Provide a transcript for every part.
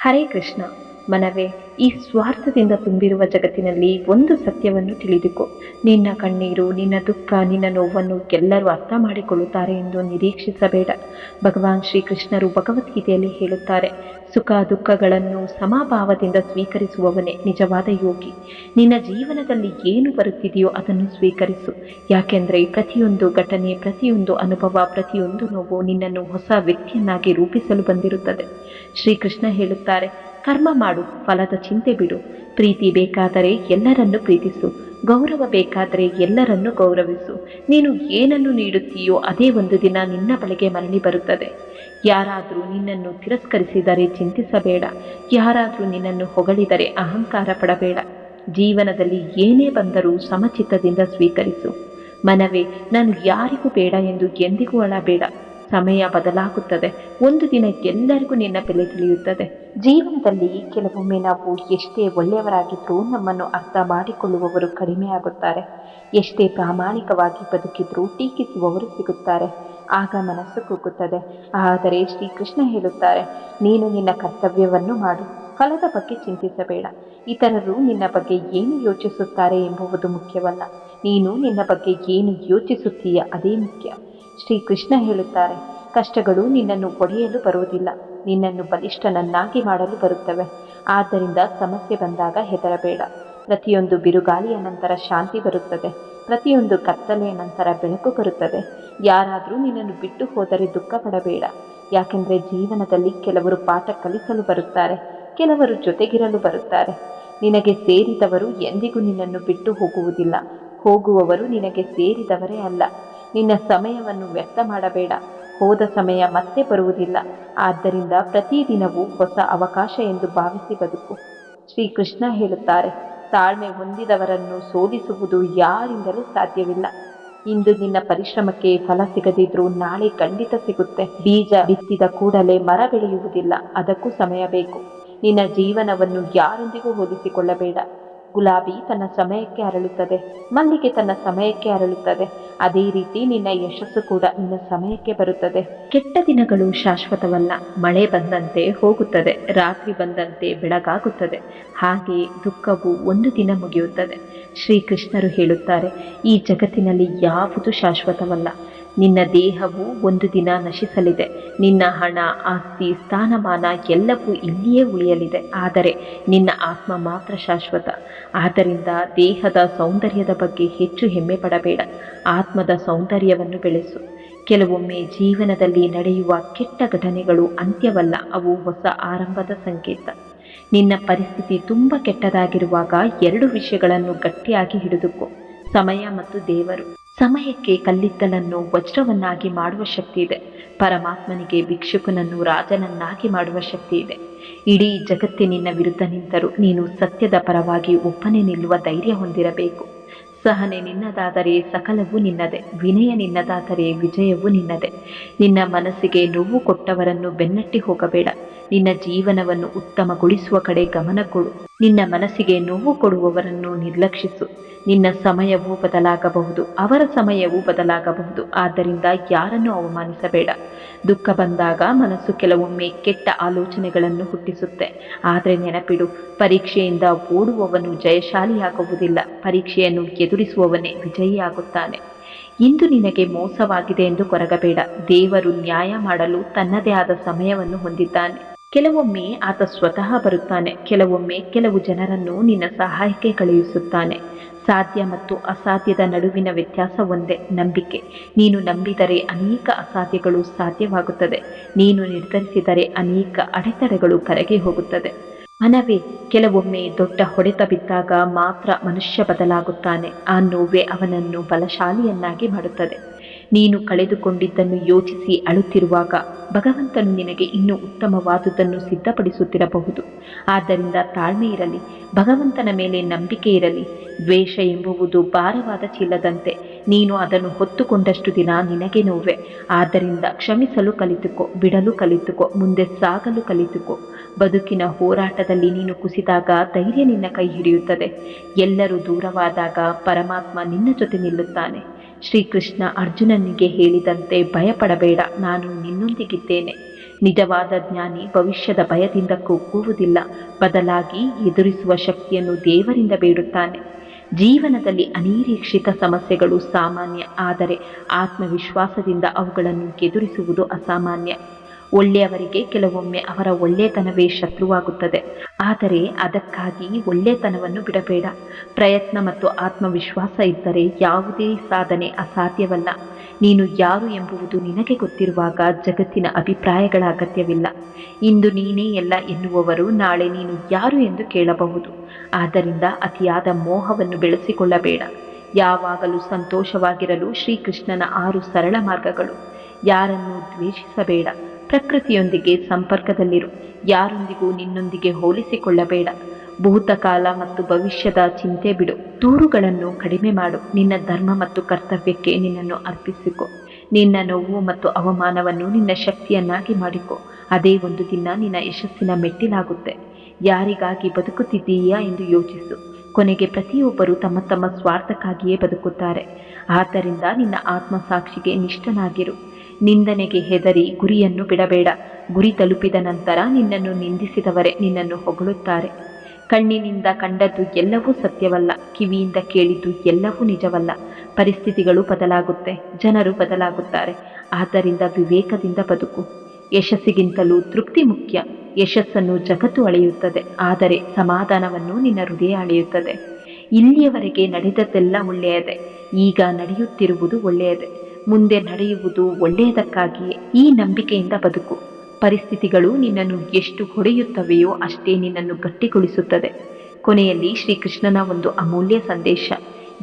ಹರೇ ಕೃಷ್ಣ. ಮನವೇ, ಈ ಸ್ವಾರ್ಥದಿಂದ ತುಂಬಿರುವ ಜಗತ್ತಿನಲ್ಲಿ ಒಂದು ಸತ್ಯವನ್ನು ತಿಳಿದುಕೋ. ನಿನ್ನ ಕಣ್ಣೀರು, ನಿನ್ನ ದುಃಖ, ನಿನ್ನ ನೋವನ್ನು ಎಲ್ಲರೂ ಅರ್ಥ ಮಾಡಿಕೊಳ್ಳುತ್ತಾರೆ ಎಂದು ನಿರೀಕ್ಷಿಸಬೇಡ. ಭಗವಾನ್ ಶ್ರೀಕೃಷ್ಣರು ಭಗವದ್ಗೀತೆಯಲ್ಲಿ ಹೇಳುತ್ತಾರೆ, ಸುಖ ದುಃಖಗಳನ್ನು ಸಮಭಾವದಿಂದ ಸ್ವೀಕರಿಸುವವನೇ ನಿಜವಾದ ಯೋಗಿ. ನಿನ್ನ ಜೀವನದಲ್ಲಿ ಏನು ಬರುತ್ತಿದೆಯೋ ಅದನ್ನು ಸ್ವೀಕರಿಸು. ಯಾಕೆಂದರೆ ಪ್ರತಿಯೊಂದು ಘಟನೆ, ಪ್ರತಿಯೊಂದು ಅನುಭವ, ಪ್ರತಿಯೊಂದು ನೋವು ನಿನ್ನನ್ನು ಹೊಸ ವ್ಯಕ್ತಿಯನ್ನಾಗಿ ರೂಪಿಸಲು ಬಂದಿರುತ್ತದೆ. ಶ್ರೀಕೃಷ್ಣ ಹೇಳುತ್ತಾರೆ, ಕರ್ಮ ಮಾಡು, ಫಲದ ಚಿಂತೆ ಬಿಡು. ಪ್ರೀತಿ ಬೇಕಾದರೆ ಎಲ್ಲರನ್ನು ಪ್ರೀತಿಸು, ಗೌರವ ಬೇಕಾದರೆ ಎಲ್ಲರನ್ನು ಗೌರವಿಸು. ನೀನು ಏನನ್ನು ನೀಡುತ್ತೀಯೋ ಅದೇ ಒಂದು ದಿನ ನಿನ್ನ ಬಳಿಗೆ ಮರಳಿ ಬರುತ್ತದೆ. ಯಾರಾದರೂ ನಿನ್ನನ್ನು ತಿರಸ್ಕರಿಸಿದರೆ ಚಿಂತಿಸಬೇಡ. ಯಾರಾದರೂ ನಿನ್ನನ್ನು ಹೊಗಳಿದರೆ ಅಹಂಕಾರ ಪಡಬೇಡ. ಜೀವನದಲ್ಲಿ ಏನೇ ಬಂದರೂ ಸಮಚಿತ್ತದಿಂದ ಸ್ವೀಕರಿಸು. ಮನವೇ, ನಾನು ಯಾರಿಗೂ ಬೇಡ ಎಂದು ಎಂದಿಗೂ ಅಳಬೇಡ. ಸಮಯ ಬದಲಾಗುತ್ತದೆ. ಒಂದು ದಿನ ಎಲ್ಲರಿಗೂ ನಿನ್ನ ಬೆಲೆ ತಿಳಿಯುತ್ತದೆ. ಜೀವನದಲ್ಲಿ ಕೆಲವೊಮ್ಮೆ ನಾವು ಎಷ್ಟೇ ಒಳ್ಳೆಯವರಾಗಿದ್ದರೂ ನಮ್ಮನ್ನು ಅರ್ಥ ಮಾಡಿಕೊಳ್ಳುವವರು ಕಡಿಮೆ ಆಗುತ್ತಾರೆ. ಎಷ್ಟೇ ಪ್ರಾಮಾಣಿಕವಾಗಿ ಬದುಕಿದ್ರೂ ಟೀಕಿಸುವವರು ಸಿಗುತ್ತಾರೆ. ಆಗ ಮನಸ್ಸು ಕುಗ್ಗುತ್ತದೆ. ಆದರೆ ಶ್ರೀಕೃಷ್ಣ ಹೇಳುತ್ತಾರೆ, ನೀನು ನಿನ್ನ ಕರ್ತವ್ಯವನ್ನು ಮಾಡು, ಫಲದ ಬಗ್ಗೆ ಚಿಂತಿಸಬೇಡ. ಇತರರು ನಿನ್ನ ಬಗ್ಗೆ ಏನು ಯೋಚಿಸುತ್ತಾರೆ ಎಂಬುವುದು ಮುಖ್ಯವಲ್ಲ, ನೀನು ನಿನ್ನ ಬಗ್ಗೆ ಏನು ಯೋಚಿಸುತ್ತೀಯ ಅದೇ ಮುಖ್ಯ. ಶ್ರೀಕೃಷ್ಣ ಹೇಳುತ್ತಾರೆ, ಕಷ್ಟಗಳು ನಿನ್ನನ್ನು ಒಡೆಯಲು ಬರುವುದಿಲ್ಲ, ನಿನ್ನನ್ನು ಬಲಿಷ್ಠನನ್ನಾಗಿ ಮಾಡಲು ಬರುತ್ತವೆ. ಆದ್ದರಿಂದ ಸಮಸ್ಯೆ ಬಂದಾಗ ಹೆದರಬೇಡ. ಪ್ರತಿಯೊಂದು ಬಿರುಗಾಳಿಯ ನಂತರ ಶಾಂತಿ ಬರುತ್ತದೆ. ಪ್ರತಿಯೊಂದು ಕತ್ತಲೆಯ ನಂತರ ಬೆಳಕು ಬರುತ್ತದೆ. ಯಾರಾದರೂ ನಿನ್ನನ್ನು ಬಿಟ್ಟು ಹೋದರೆ ದುಃಖ ಪಡಬೇಡ. ಯಾಕೆಂದರೆ ಜೀವನದಲ್ಲಿ ಕೆಲವರು ಪಾಠ ಕಲಿಸಲು ಬರುತ್ತಾರೆ, ಕೆಲವರು ಜೊತೆಗಿರಲು ಬರುತ್ತಾರೆ. ನಿನಗೆ ಸೇರಿದವರು ಎಂದಿಗೂ ನಿನ್ನನ್ನು ಬಿಟ್ಟು ಹೋಗುವುದಿಲ್ಲ. ಹೋಗುವವರು ನಿನಗೆ ಸೇರಿದವರೇ ಅಲ್ಲ. ನಿನ್ನ ಸಮಯವನ್ನು ವ್ಯರ್ಥ ಮಾಡಬೇಡ. ಹೋದ ಸಮಯ ಮತ್ತೆ ಬರುವುದಿಲ್ಲ. ಆದ್ದರಿಂದ ಪ್ರತಿದಿನವೂ ಹೊಸ ಅವಕಾಶ ಎಂದು ಭಾವಿಸಿ ಬದುಕು. ಶ್ರೀಕೃಷ್ಣ ಹೇಳುತ್ತಾರೆ, ತಾಳ್ಮೆ ಹೊಂದಿದವರನ್ನು ಸೋಲಿಸುವುದು ಯಾರಿಂದಲೂ ಸಾಧ್ಯವಿಲ್ಲ. ಇಂದು ನಿನ್ನ ಪರಿಶ್ರಮಕ್ಕೆ ಫಲ ಸಿಗದಿದ್ರೂ ನಾಳೆ ಖಂಡಿತ ಸಿಗುತ್ತೆ. ಬೀಜ ಬಿತ್ತಿದ ಕೂಡಲೇ ಮರ ಬೆಳೆಯುವುದಿಲ್ಲ, ಅದಕ್ಕೂ ಸಮಯ ಬೇಕು. ನಿನ್ನ ಜೀವನವನ್ನು ಯಾರೊಂದಿಗೂ ಹೋಲಿಸಿಕೊಳ್ಳಬೇಡ. ಗುಲಾಬಿ ತನ್ನ ಸಮಯಕ್ಕೆ ಅರಳುತ್ತದೆ, ಮಲ್ಲಿಗೆ ತನ್ನ ಸಮಯಕ್ಕೆ ಅರಳುತ್ತದೆ. ಅದೇ ರೀತಿ ನಿನ್ನ ಯಶಸ್ಸು ಕೂಡ ನಿನ್ನ ಸಮಯಕ್ಕೆ ಬರುತ್ತದೆ. ಕೆಟ್ಟ ದಿನಗಳು ಶಾಶ್ವತವಲ್ಲ. ಮಳೆ ಬಂದಂತೆ ಹೋಗುತ್ತದೆ, ರಾತ್ರಿ ಬಂದಂತೆ ಬೆಳಗಾಗುತ್ತದೆ. ಹಾಗೆ ದುಃಖವು ಒಂದು ದಿನ ಮುಗಿಯುತ್ತದೆ. ಶ್ರೀಕೃಷ್ಣರು ಹೇಳುತ್ತಾರೆ, ಈ ಜಗತ್ತಿನಲ್ಲಿ ಯಾವುದು ಶಾಶ್ವತವಲ್ಲ. ನಿನ್ನ ದೇಹವು ಒಂದು ದಿನ ನಶಿಸಲಿದೆ. ನಿನ್ನ ಹಣ, ಆಸ್ತಿ, ಸ್ಥಾನಮಾನ ಎಲ್ಲವೂ ಇಲ್ಲಿಯೇ ಉಳಿಯಲಿದೆ. ಆದರೆ ನಿನ್ನ ಆತ್ಮ ಮಾತ್ರ ಶಾಶ್ವತ. ಆದ್ದರಿಂದ ದೇಹದ ಸೌಂದರ್ಯದ ಬಗ್ಗೆ ಹೆಚ್ಚು ಹೆಮ್ಮೆ ಪಡಬೇಡ. ಆತ್ಮದ ಸೌಂದರ್ಯವನ್ನು ಬೆಳೆಸು. ಕೆಲವೊಮ್ಮೆ ಜೀವನದಲ್ಲಿ ನಡೆಯುವ ಕೆಟ್ಟ ಘಟನೆಗಳು ಅಂತ್ಯವಲ್ಲ, ಅವು ಹೊಸ ಆರಂಭದ ಸಂಕೇತ. ನಿನ್ನ ಪರಿಸ್ಥಿತಿ ತುಂಬ ಕೆಟ್ಟದಾಗಿರುವಾಗ ಎರಡು ವಿಷಯಗಳನ್ನು ಗಟ್ಟಿಯಾಗಿ ಹಿಡಿದುಕೋ: ಸಮಯ ಮತ್ತು ದೇವರು. ಸಮಯಕ್ಕೆ ಕಲ್ಲಿದ್ದಲನ್ನು ವಜ್ರವನ್ನಾಗಿ ಮಾಡುವ ಶಕ್ತಿ ಇದೆ. ಪರಮಾತ್ಮನಿಗೆ ಭಿಕ್ಷುಕನನ್ನು ರಾಜನನ್ನಾಗಿ ಮಾಡುವ ಶಕ್ತಿ ಇದೆ. ಇಡೀ ಜಗತ್ತಿನ ವಿರುದ್ಧ ನಿಂತರೂ ನೀನು ಸತ್ಯದ ಪರವಾಗಿ ಒಬ್ಬನೇ ನಿಲ್ಲುವ ಧೈರ್ಯ ಹೊಂದಿರಬೇಕು. ಸಹನೆ ನಿನ್ನದಾದರೆ ಸಕಲವೂ ನಿನ್ನದೇ. ವಿನಯ ನಿನ್ನದಾದರೆ ವಿಜಯವೂ ನಿನ್ನದೇ. ನಿನ್ನ ಮನಸ್ಸಿಗೆ ನೋವು ಕೊಟ್ಟವರನ್ನು ಬೆನ್ನಟ್ಟಿ ಹೋಗಬೇಡ. ನಿನ್ನ ಜೀವನವನ್ನು ಉತ್ತಮಗೊಳಿಸುವ ಕಡೆ ಗಮನ ಕೊಡು. ನಿನ್ನ ಮನಸ್ಸಿಗೆ ನೋವು ಕೊಡುವವರನ್ನು ನಿರ್ಲಕ್ಷಿಸು. ನಿನ್ನ ಸಮಯವೂ ಬದಲಾಗಬಹುದು, ಅವರ ಸಮಯವೂ ಬದಲಾಗಬಹುದು. ಆದ್ದರಿಂದ ಯಾರನ್ನು ಅವಮಾನಿಸಬೇಡ. ದುಃಖ ಬಂದಾಗ ಮನಸ್ಸು ಕೆಲವೊಮ್ಮೆ ಕೆಟ್ಟ ಆಲೋಚನೆಗಳನ್ನು ಹುಟ್ಟಿಸುತ್ತೆ. ಆದರೆ ನೆನಪಿಡು, ಪರೀಕ್ಷೆಯಿಂದ ಓಡುವವನು ಜಯಶಾಲಿಯಾಗುವುದಿಲ್ಲ, ಪರೀಕ್ಷೆಯನ್ನು ಎದುರಿಸುವವನೇ ವಿಜಯಿಯಾಗುತ್ತಾನೆ. ಇಂದು ನಿನಗೆ ಮೋಸವಾಗಿದೆ ಎಂದು ಕೊರಗಬೇಡ. ದೇವರು ನ್ಯಾಯ ಮಾಡಲು ತನ್ನದೇ ಆದ ಸಮಯವನ್ನು ಹೊಂದಿದ್ದಾನೆ. ಕೆಲವೊಮ್ಮೆ ಆತ ಸ್ವತಃ ಬರುತ್ತಾನೆ, ಕೆಲವೊಮ್ಮೆ ಕೆಲವು ಜನರನ್ನು ನಿನ್ನ ಸಹಾಯಕ್ಕೆ ಕಳುಹಿಸುತ್ತಾನೆ. ಸಾಧ್ಯ ಮತ್ತು ಅಸಾಧ್ಯದ ನಡುವಿನ ವ್ಯತ್ಯಾಸ ಒಂದೇ: ನಂಬಿಕೆ. ನೀನು ನಂಬಿದರೆ ಅನೇಕ ಅಸಾಧ್ಯಗಳು ಸಾಧ್ಯವಾಗುತ್ತದೆ. ನೀನು ನಿರ್ಧರಿಸಿದರೆ ಅನೇಕ ಅಡೆತಡೆಗಳು ಕರಗಿ ಹೋಗುತ್ತದೆ. ಮನವೇ, ಕೆಲವೊಮ್ಮೆ ದೊಡ್ಡ ಹೊಡೆತ ಬಿದ್ದಾಗ ಮಾತ್ರ ಮನುಷ್ಯ ಬದಲಾಗುತ್ತಾನೆ. ಆ ನೋವೇ ಅವನನ್ನು ಬಲಶಾಲಿಯನ್ನಾಗಿ ಮಾಡುತ್ತದೆ. ನೀನು ಕಳೆದುಕೊಂಡಿದ್ದನ್ನು ಯೋಚಿಸಿ ಅಳುತ್ತಿರುವಾಗ ಭಗವಂತನು ನಿನಗೆ ಇನ್ನೂ ಉತ್ತಮವಾದುದನ್ನು ಸಿದ್ಧಪಡಿಸುತ್ತಿರಬಹುದು. ಆದ್ದರಿಂದ ತಾಳ್ಮೆ ಇರಲಿ, ಭಗವಂತನ ಮೇಲೆ ನಂಬಿಕೆ ಇರಲಿ. ದ್ವೇಷ ಎಂಬುವುದು ಭಾರವಾದ ಚೀಲದಂತೆ. ನೀನು ಅದನ್ನು ಹೊತ್ತುಕೊಂಡಷ್ಟು ದಿನ ನಿನಗೆ ನೋವೆ. ಆದ್ದರಿಂದ ಕ್ಷಮಿಸಲು ಕಲಿತುಕೋ, ಬಿಡಲು ಕಲಿತುಕೋ, ಮುಂದೆ ಸಾಗಲು ಕಲಿತುಕೋ. ಬದುಕಿನ ಹೋರಾಟದಲ್ಲಿ ನೀನು ಕುಸಿದಾಗ ಧೈರ್ಯ ನಿನ್ನ ಕೈ ಹಿಡಿಯುತ್ತದೆ. ಎಲ್ಲರೂ ದೂರವಾದಾಗ ಪರಮಾತ್ಮ ನಿನ್ನ ಜೊತೆ ನಿಲ್ಲುತ್ತಾನೆ. ಶ್ರೀಕೃಷ್ಣ ಅರ್ಜುನನಿಗೆ ಹೇಳಿದಂತೆ, ಭಯಪಡಬೇಡ, ನಾನು ನಿನ್ನೊಂದಿಗಿದ್ದೇನೆ. ನಿಜವಾದ ಜ್ಞಾನಿ ಭವಿಷ್ಯದ ಭಯದಿಂದ ಕುಗ್ಗುವುದಿಲ್ಲ, ಬದಲಾಗಿ ಎದುರಿಸುವ ಶಕ್ತಿಯನ್ನು ದೇವರಿಂದ ಬೇಡುತ್ತಾನೆ. ಜೀವನದಲ್ಲಿ ಅನಿರೀಕ್ಷಿತ ಸಮಸ್ಯೆಗಳು ಸಾಮಾನ್ಯ, ಆದರೆ ಆತ್ಮವಿಶ್ವಾಸದಿಂದ ಅವುಗಳನ್ನು ಎದುರಿಸುವುದು ಅಸಾಮಾನ್ಯ. ಒಳ್ಳೆಯವರಿಗೆ ಕೆಲವೊಮ್ಮೆ ಅವರ ಒಳ್ಳೆತನವೇ ಶತ್ರುವಾಗುತ್ತದೆ, ಆದರೆ ಅದಕ್ಕಾಗಿ ಒಳ್ಳೆತನವನ್ನು ಬಿಡಬೇಡ. ಪ್ರಯತ್ನ ಮತ್ತು ಆತ್ಮವಿಶ್ವಾಸ ಇದ್ದರೆ ಯಾವುದೇ ಸಾಧನೆ ಅಸಾಧ್ಯವಲ್ಲ. ನೀನು ಯಾರು ಎಂಬುದು ನಿನಗೆ ಗೊತ್ತಿರುವಾಗ ಜಗತ್ತಿನ ಅಭಿಪ್ರಾಯಗಳ ಅಗತ್ಯವಿಲ್ಲ. ಇಂದು ನೀನೇ ಎಲ್ಲ ಎನ್ನುವವರು ನಾಳೆ ನೀನು ಯಾರು ಎಂದು ಕೇಳಬಹುದು. ಆದ್ದರಿಂದ ಅತಿಯಾದ ಮೋಹವನ್ನು ಬೆಳೆಸಿಕೊಳ್ಳಬೇಡ. ಯಾವಾಗಲೂ ಸಂತೋಷವಾಗಿರಲು ಶ್ರೀಕೃಷ್ಣನ 6 ಸರಳ ಮಾರ್ಗಗಳು. ಯಾರನ್ನೂ ದ್ವೇಷಿಸಬೇಡ. ಪ್ರಕೃತಿಯೊಂದಿಗೆ ಸಂಪರ್ಕದಲ್ಲಿರು. ಯಾರೊಂದಿಗೂ ನಿನ್ನೊಂದಿಗೆ ಹೋಲಿಸಿಕೊಳ್ಳಬೇಡ. ಭೂತಕಾಲ ಮತ್ತು ಭವಿಷ್ಯದ ಚಿಂತೆ ಬಿಡು. ದೂರುಗಳನ್ನು ಕಡಿಮೆ ಮಾಡು. ನಿನ್ನ ಧರ್ಮ ಮತ್ತು ಕರ್ತವ್ಯಕ್ಕೆ ನಿನ್ನನ್ನು ಅರ್ಪಿಸಿಕೊ. ನಿನ್ನ ನೋವು ಮತ್ತು ಅವಮಾನವನ್ನು ನಿನ್ನ ಶಕ್ತಿಯನ್ನಾಗಿ ಮಾಡಿಕೊ. ಅದೇ ಒಂದು ದಿನ ನಿನ್ನ ಯಶಸ್ಸಿನ ಮೆಟ್ಟಿಲಾಗುತ್ತೆ. ಯಾರಿಗಾಗಿ ಬದುಕುತ್ತಿದ್ದೀಯಾ ಎಂದು ಯೋಚಿಸು. ಕೊನೆಗೆ ಪ್ರತಿಯೊಬ್ಬರು ತಮ್ಮ ತಮ್ಮ ಸ್ವಾರ್ಥಕ್ಕಾಗಿಯೇ ಬದುಕುತ್ತಾರೆ. ಆದ್ದರಿಂದ ನಿನ್ನ ಆತ್ಮಸಾಕ್ಷಿಗೆ ನಿಷ್ಠನಾಗಿರು. ನಿಂದನೆಗೆ ಹೆದರಿ ಗುರಿಯನ್ನು ಬಿಡಬೇಡ. ಗುರಿ ತಲುಪಿದ ನಂತರ ನಿನ್ನನ್ನು ನಿಂದಿಸಿದವರೇ ನಿನ್ನನ್ನು ಹೊಗಳುತ್ತಾರೆ. ಕಣ್ಣಿನಿಂದ ಕಂಡದ್ದು ಎಲ್ಲವೂ ಸತ್ಯವಲ್ಲ, ಕಿವಿಯಿಂದ ಕೇಳಿದ್ದು ಎಲ್ಲವೂ ನಿಜವಲ್ಲ. ಪರಿಸ್ಥಿತಿಗಳು ಬದಲಾಗುತ್ತೆ, ಜನರು ಬದಲಾಗುತ್ತಾರೆ. ಆದ್ದರಿಂದ ವಿವೇಕದಿಂದ ಬದುಕು. ಯಶಸ್ಸಿಗಿಂತಲೂ ತೃಪ್ತಿ ಮುಖ್ಯ. ಯಶಸ್ಸನ್ನು ಜಗತ್ತು ಅಳೆಯುತ್ತದೆ, ಆದರೆ ಸಮಾಧಾನವನ್ನು ನಿನ್ನ ಹೃದಯ ಅಳೆಯುತ್ತದೆ. ಇಲ್ಲಿಯವರೆಗೆ ನಡೆದದ್ದೆಲ್ಲ ಒಳ್ಳೆಯದೇ. ಈಗ ನಡೆಯುತ್ತಿರುವುದು ಒಳ್ಳೆಯದೇ. ಮುಂದೆ ನಡೆಯುವುದು ಒಳ್ಳೆಯದಕ್ಕಾಗಿಯೇ. ಈ ನಂಬಿಕೆಯಿಂದ ಬದುಕು. ಪರಿಸ್ಥಿತಿಗಳು ನಿನ್ನನ್ನು ಎಷ್ಟು ಹೊಡೆಯುತ್ತವೆಯೋ ಅಷ್ಟೇ ನಿನ್ನನ್ನು ಗಟ್ಟಿಗೊಳಿಸುತ್ತದೆ. ಕೊನೆಯಲ್ಲಿ ಶ್ರೀಕೃಷ್ಣನ ಒಂದು ಅಮೂಲ್ಯ ಸಂದೇಶ: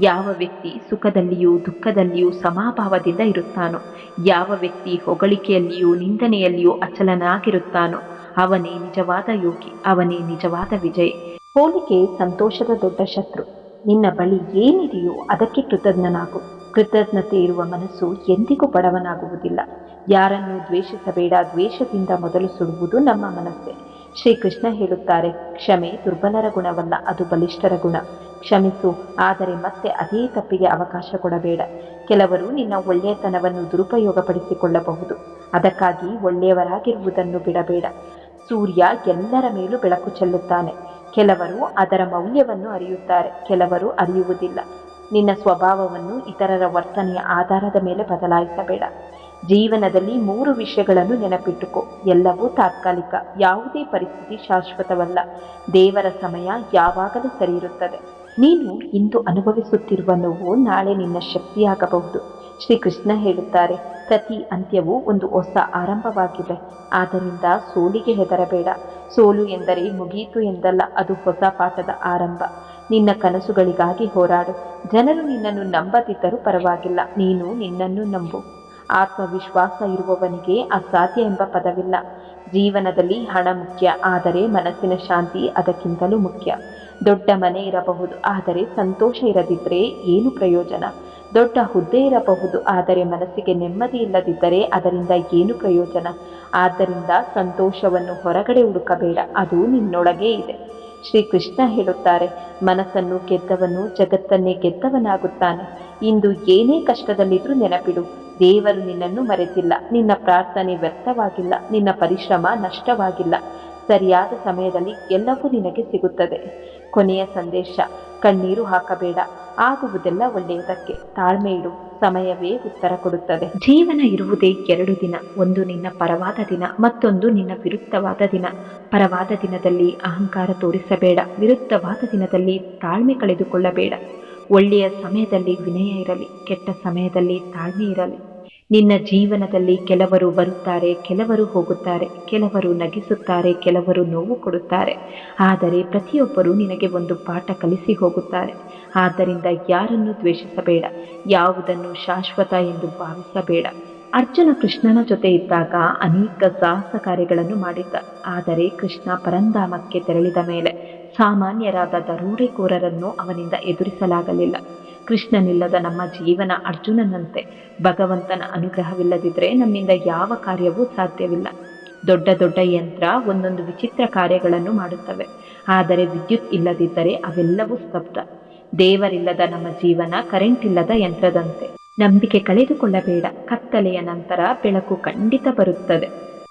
ಯಾವ ವ್ಯಕ್ತಿ ಸುಖದಲ್ಲಿಯೂ ದುಃಖದಲ್ಲಿಯೂ ಸಮಭಾವದಿಂದ ಇರುತ್ತಾನೋ, ಯಾವ ವ್ಯಕ್ತಿ ಹೊಗಳಿಕೆಯಲ್ಲಿಯೂ ನಿಂದನೆಯಲ್ಲಿಯೂ ಅಚಲನಾಗಿರುತ್ತಾನೋ ಅವನೇ ನಿಜವಾದ ಯೋಗಿ, ಅವನೇ ನಿಜವಾದ ವಿಜಯ. ಹೋಲಿಕೆ ಸಂತೋಷದ ದೊಡ್ಡ ಶತ್ರು. ನಿನ್ನ ಬಳಿ ಏನಿದೆಯೋ ಅದಕ್ಕೆ ಕೃತಜ್ಞನಾಗು. ಕೃತಜ್ಞತೆ ಇರುವ ಮನಸ್ಸು ಎಂದಿಗೂ ಬಡವನಾಗುವುದಿಲ್ಲ. ಯಾರನ್ನೂ ದ್ವೇಷಿಸಬೇಡ. ದ್ವೇಷದಿಂದ ಮೊದಲು ಸುಡುವುದು ನಮ್ಮ ಮನಸ್ಸೇ. ಶ್ರೀಕೃಷ್ಣ ಹೇಳುತ್ತಾರೆ, ಕ್ಷಮೆ ದುರ್ಬಲರ ಗುಣವಲ್ಲ, ಅದು ಬಲಿಷ್ಠರ ಗುಣ. ಕ್ಷಮಿಸು, ಆದರೆ ಮತ್ತೆ ಅದೇ ತಪ್ಪಿಗೆ ಅವಕಾಶ ಕೊಡಬೇಡ. ಕೆಲವರು ನಿನ್ನ ಒಳ್ಳೆಯತನವನ್ನು ದುರುಪಯೋಗಪಡಿಸಿಕೊಳ್ಳಬಹುದು. ಅದಕ್ಕಾಗಿ ಒಳ್ಳೆಯವರಾಗಿರುವುದನ್ನು ಬಿಡಬೇಡ. ಸೂರ್ಯ ಎಲ್ಲರ ಮೇಲೂ ಬೆಳಕು ಚೆಲ್ಲುತ್ತಾನೆ. ಕೆಲವರು ಅದರ ಮೌಲ್ಯವನ್ನು ಅರಿಯುತ್ತಾರೆ, ಕೆಲವರು ಅರಿಯುವುದಿಲ್ಲ. ನಿನ್ನ ಸ್ವಭಾವವನ್ನು ಇತರರ ವರ್ತನೆಯ ಆಧಾರದ ಮೇಲೆ ಬದಲಾಯಿಸಬೇಡ. ಜೀವನದಲ್ಲಿ 3 ವಿಷಯಗಳನ್ನು ನೆನಪಿಟ್ಟುಕೋ. ಎಲ್ಲವೂ ತಾತ್ಕಾಲಿಕ. ಯಾವುದೇ ಪರಿಸ್ಥಿತಿ ಶಾಶ್ವತವಲ್ಲ. ದೇವರ ಸಮಯ ಯಾವಾಗಲೂ ಸರಿಯಿರುತ್ತದೆ. ನೀನು ಇಂದು ಅನುಭವಿಸುತ್ತಿರುವ ನೋವು ನಾಳೆ ನಿನ್ನ ಶಕ್ತಿಯಾಗಬಹುದು. ಶ್ರೀಕೃಷ್ಣ ಹೇಳುತ್ತಾರೆ, ಪ್ರತಿ ಅಂತ್ಯವೂ ಒಂದು ಹೊಸ ಆರಂಭವಾಗಿದೆ. ಆದ್ದರಿಂದ ಸೋಲಿಗೆ ಹೆದರಬೇಡ. ಸೋಲು ಎಂದರೆ ಮುಗಿಯಿತು ಎಂದಲ್ಲ, ಅದು ಹೊಸ ಪಾಠದ ಆರಂಭ. ನಿನ್ನ ಕನಸುಗಳಿಗಾಗಿ ಹೋರಾಡು. ಜನರು ನಿನ್ನನ್ನು ನಂಬದಿದ್ದರೂ ಪರವಾಗಿಲ್ಲ, ನೀನು ನಿನ್ನನ್ನು ನಂಬು. ಆತ್ಮವಿಶ್ವಾಸ ಇರುವವನಿಗೆ ಅಸಾಧ್ಯ ಎಂಬ ಪದವಿಲ್ಲ. ಜೀವನದಲ್ಲಿ ಹಣ ಮುಖ್ಯ, ಆದರೆ ಮನಸ್ಸಿನ ಶಾಂತಿ ಅದಕ್ಕಿಂತಲೂ ಮುಖ್ಯ. ದೊಡ್ಡ ಮನೆ ಇರಬಹುದು, ಆದರೆ ಸಂತೋಷ ಇರದಿದ್ದರೆ ಏನು ಪ್ರಯೋಜನ? ದೊಡ್ಡ ಹುದ್ದೆ ಇರಬಹುದು, ಆದರೆ ಮನಸ್ಸಿಗೆ ನೆಮ್ಮದಿ ಇಲ್ಲದಿದ್ದರೆ ಅದರಿಂದ ಏನು ಪ್ರಯೋಜನ? ಆದ್ದರಿಂದ ಸಂತೋಷವನ್ನು ಹೊರಗಡೆ ಹುಡುಕಬೇಡ, ಅದು ನಿನ್ನೊಳಗೇ ಇದೆ. ಶ್ರೀಕೃಷ್ಣ ಹೇಳುತ್ತಾರೆ, ಮನಸ್ಸನ್ನು ಗೆದ್ದವನು ಜಗತ್ತನ್ನೇ ಗೆದ್ದವನಾಗುತ್ತಾನೆ. ಇಂದು ಏನೇ ಕಷ್ಟದಲ್ಲಿದ್ರೂ ನೆನಪಿಡು, ದೇವರು ನಿನ್ನನ್ನು ಮರೆತಿಲ್ಲ. ನಿನ್ನ ಪ್ರಾರ್ಥನೆ ವ್ಯರ್ಥವಾಗಿಲ್ಲ, ನಿನ್ನ ಪರಿಶ್ರಮ ನಷ್ಟವಾಗಿಲ್ಲ. ಸರಿಯಾದ ಸಮಯದಲ್ಲಿ ಎಲ್ಲವೂ ನಿನಗೆ ಸಿಗುತ್ತದೆ. ಕೊನೆಯ ಸಂದೇಶ: ಕಣ್ಣೀರು ಹಾಕಬೇಡ. ಆಗುವುದೆಲ್ಲ ಒಳ್ಳೆಯದಕ್ಕೆ. ತಾಳ್ಮೆ ಇಡು, ಸಮಯವೇ ಉತ್ತರ ಕೊಡುತ್ತದೆ. ಜೀವನ ಇರುವುದೇ 2 ದಿನ. ಒಂದು ನಿನ್ನ ಪರವಾದ ದಿನ, ಮತ್ತೊಂದು ನಿನ್ನ ವಿರುದ್ಧವಾದ ದಿನ. ಪರವಾದ ದಿನದಲ್ಲಿ ಅಹಂಕಾರ ತೋರಿಸಬೇಡ. ವಿರುದ್ಧವಾದ ದಿನದಲ್ಲಿ ತಾಳ್ಮೆ ಕಳೆದುಕೊಳ್ಳಬೇಡ. ಒಳ್ಳೆಯ ಸಮಯದಲ್ಲಿ ವಿನಯ ಇರಲಿ, ಕೆಟ್ಟ ಸಮಯದಲ್ಲಿ ತಾಳ್ಮೆ ಇರಲಿ. ನಿನ್ನ ಜೀವನದಲ್ಲಿ ಕೆಲವರು ಬರುತ್ತಾರೆ, ಕೆಲವರು ಹೋಗುತ್ತಾರೆ. ಕೆಲವರು ನಗಿಸುತ್ತಾರೆ, ಕೆಲವರು ನೋವು ಕೊಡುತ್ತಾರೆ. ಆದರೆ ಪ್ರತಿಯೊಬ್ಬರೂ ನಿನಗೆ ಒಂದು ಪಾಠ ಕಲಿಸಿ ಹೋಗುತ್ತಾರೆ. ಆದ್ದರಿಂದ ಯಾರನ್ನು ದ್ವೇಷಿಸಬೇಡ. ಯಾವುದನ್ನು ಶಾಶ್ವತ ಎಂದು ಭಾವಿಸಬೇಡ. ಅರ್ಜುನ ಕೃಷ್ಣನ ಜೊತೆ ಇದ್ದಾಗ ಅನೇಕ ಸಾಹಸ ಕಾರ್ಯಗಳನ್ನು ಮಾಡಿದ್ದ. ಆದರೆ ಕೃಷ್ಣ ಪರಂಧಾಮಕ್ಕೆ ತೆರಳಿದ ಮೇಲೆ ಸಾಮಾನ್ಯರಾದ ದರೋಡೆಕೋರರನ್ನು ಅವನಿಂದ ಎದುರಿಸಲಾಗಲಿಲ್ಲ. ಕೃಷ್ಣನಿಲ್ಲದ ನಮ್ಮ ಜೀವನ ಅರ್ಜುನನಂತೆ. ಭಗವಂತನ ಅನುಗ್ರಹವಿಲ್ಲದಿದ್ದರೆ ನಮ್ಮಿಂದ ಯಾವ ಕಾರ್ಯವೂ ಸಾಧ್ಯವಿಲ್ಲ. ದೊಡ್ಡ ದೊಡ್ಡ ಯಂತ್ರ ಒಂದೊಂದು ವಿಚಿತ್ರ ಕಾರ್ಯಗಳನ್ನು ಮಾಡುತ್ತವೆ, ಆದರೆ ವಿದ್ಯುತ್ ಇಲ್ಲದಿದ್ದರೆ ಅವೆಲ್ಲವೂ ಸ್ತಬ್ಧ. ದೇವರಿಲ್ಲದ ನಮ್ಮ ಜೀವನ ಕರೆಂಟ್ ಇಲ್ಲದ ಯಂತ್ರದಂತೆ. ನಂಬಿಕೆ ಕಳೆದುಕೊಳ್ಳಬೇಡ. ಕತ್ತಲೆಯ ನಂತರ ಬೆಳಕು ಖಂಡಿತ ಬರುತ್ತದೆ.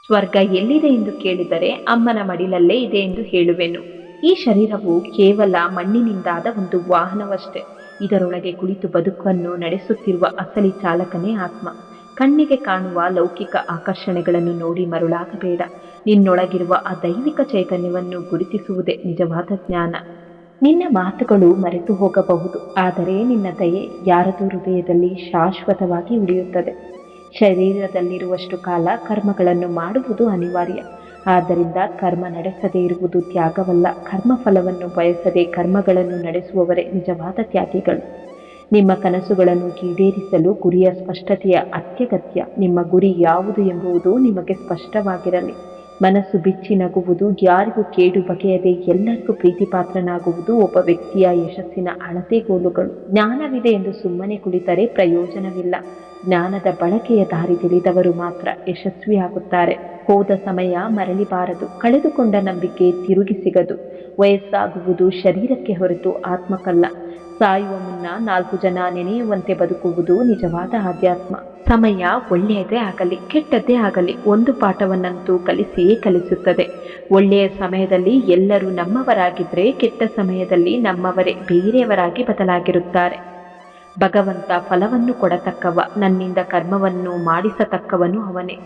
ಸ್ವರ್ಗ ಎಲ್ಲಿದೆ ಎಂದು ಕೇಳಿದರೆ ಅಮ್ಮನ ಮಡಿಲಲ್ಲೇ ಇದೆ ಎಂದು ಹೇಳುವೆನು. ಈ ಶರೀರವು ಕೇವಲ ಮಣ್ಣಿನಿಂದಾದ ಒಂದು ವಾಹನವಷ್ಟೇ. ಇದರೊಳಗೆ ಕುಳಿತು ಬದುಕನ್ನು ನಡೆಸುತ್ತಿರುವ ಅಸಲಿ ಚಾಲಕನೇ ಆತ್ಮ. ಕಣ್ಣಿಗೆ ಕಾಣುವ ಲೌಕಿಕ ಆಕರ್ಷಣೆಗಳನ್ನು ನೋಡಿ ಮರುಳಾಗಬೇಡ. ನಿನ್ನೊಳಗಿರುವ ಆ ದೈವಿಕ ಚೈತನ್ಯವನ್ನು ಗುರುತಿಸುವುದೇ ನಿಜವಾದ ಜ್ಞಾನ. ನಿನ್ನ ಮಾತುಗಳು ಮರೆತು ಹೋಗಬಹುದು, ಆದರೆ ನಿನ್ನ ದಯೆ ಯಾರದೋ ಹೃದಯದಲ್ಲಿ ಶಾಶ್ವತವಾಗಿ ಉಳಿಯುತ್ತದೆ. ಶರೀರದಲ್ಲಿರುವಷ್ಟು ಕಾಲ ಕರ್ಮಗಳನ್ನು ಮಾಡುವುದು ಅನಿವಾರ್ಯ. ಆದ್ದರಿಂದ ಕರ್ಮ ನಡೆಸದೇ ಇರುವುದು ತ್ಯಾಗವಲ್ಲ. ಕರ್ಮಫಲವನ್ನು ಬಯಸದೆ ಕರ್ಮಗಳನ್ನು ನಡೆಸುವವರೇ ನಿಜವಾದ ತ್ಯಾಗಿಗಳು. ನಿಮ್ಮ ಕನಸುಗಳನ್ನು ಈಡೇರಿಸಲು ಗುರಿಯ ಸ್ಪಷ್ಟತೆಯ ಅತ್ಯಗತ್ಯ. ನಿಮ್ಮ ಗುರಿ ಯಾವುದು ಎಂಬುದು ನಿಮಗೆ ಸ್ಪಷ್ಟವಾಗಿರಲಿ. ಮನಸ್ಸು ಬಿಚ್ಚಿ ನಗುವುದು, ಯಾರಿಗೂ ಕೇಡು ಬಗೆಯದೆ ಎಲ್ಲರಿಗೂ ಪ್ರೀತಿಪಾತ್ರನಾಗುವುದು ಒಬ್ಬ ವ್ಯಕ್ತಿಯ ಯಶಸ್ಸಿನ ಅಳತೆಗೋಲುಗಳು. ಜ್ಞಾನವಿದೆ ಎಂದು ಸುಮ್ಮನೆ ಕುಳಿತರೆ ಪ್ರಯೋಜನವಿಲ್ಲ. ಜ್ಞಾನದ ಬಳಕೆಯ ದಾರಿ ತಿಳಿದವರು ಮಾತ್ರ ಯಶಸ್ವಿಯಾಗುತ್ತಾರೆ. ಹೋದ ಸಮಯ ಮರಳಿಬಾರದು. ಕಳೆದುಕೊಂಡ ನಂಬಿಕೆ ತಿರುಗಿ ಸಿಗದು. ವಯಸ್ಸಾಗುವುದು ಶರೀರಕ್ಕೆ ಹೊರತು ಆತ್ಮಕ್ಕಲ್ಲ. ಸಾಯುವ ಮುನ್ನ 4 ಜನ ನೆನೆಯುವಂತೆ ಬದುಕುವುದು ನಿಜವಾದ ಆಧ್ಯಾತ್ಮ. ಸಮಯ ಒಳ್ಳೆಯದೇ ಆಗಲಿ ಕೆಟ್ಟದ್ದೇ ಆಗಲಿ ಒಂದು ಪಾಠವನ್ನಂತೂ ಕಲಿಸಿಯೇ ಕಲಿಸುತ್ತದೆ. ಒಳ್ಳೆಯ ಸಮಯದಲ್ಲಿ ಎಲ್ಲರೂ ನಮ್ಮವರಾಗಿದ್ದರೆ ಕೆಟ್ಟ ಸಮಯದಲ್ಲಿ ನಮ್ಮವರೇ ಬೇರೆಯವರಾಗಿ ಬದಲಾಗಿರುತ್ತಾರೆ. ಭಗವಂತ ಫಲವನ್ನು ಕೊಡತಕ್ಕವ, ನನ್ನಿಂದ ಕರ್ಮವನ್ನು ಮಾಡಿಸತಕ್ಕವನು ಅವನೇ.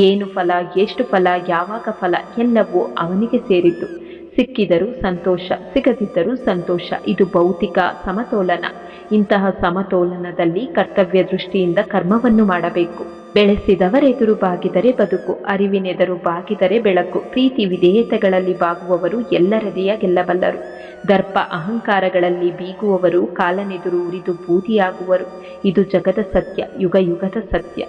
ಏನು ಫಲ, ಎಷ್ಟು ಫಲ, ಯಾವಾಗ ಫಲ ಎಲ್ಲವೂ ಅವನಿಗೆ ಸೇರಿದ್ದು. ಸಿಕ್ಕಿದರೂ ಸಂತೋಷ, ಸಿಗದಿದ್ದರೂ ಸಂತೋಷ. ಇದು ಭೌತಿಕ ಸಮತೋಲನ. ಇಂತಹ ಸಮತೋಲನದಲ್ಲಿ ಕರ್ತವ್ಯ ದೃಷ್ಟಿಯಿಂದ ಕರ್ಮವನ್ನು ಮಾಡಬೇಕು. ಬೆಳೆಸಿದವರೆದುರು ಬಾಗಿದರೆ ಬದುಕು, ಅರಿವಿನೆದರು ಬಾಗಿದರೆ ಬೆಳಕು. ಪ್ರೀತಿ ವಿಧೇಯತೆಗಳಲ್ಲಿ ಬಾಗುವವರು ಎಲ್ಲರದೆಯ ಗೆಲ್ಲಬಲ್ಲರು. ದರ್ಪ ಅಹಂಕಾರಗಳಲ್ಲಿ ಬೀಗುವವರು ಕಾಲನೆದುರು ಉರಿದು ಬೂದಿಯಾಗುವರು. ಇದು ಜಗದ ಸತ್ಯ, ಯುಗ ಯುಗದ ಸತ್ಯ.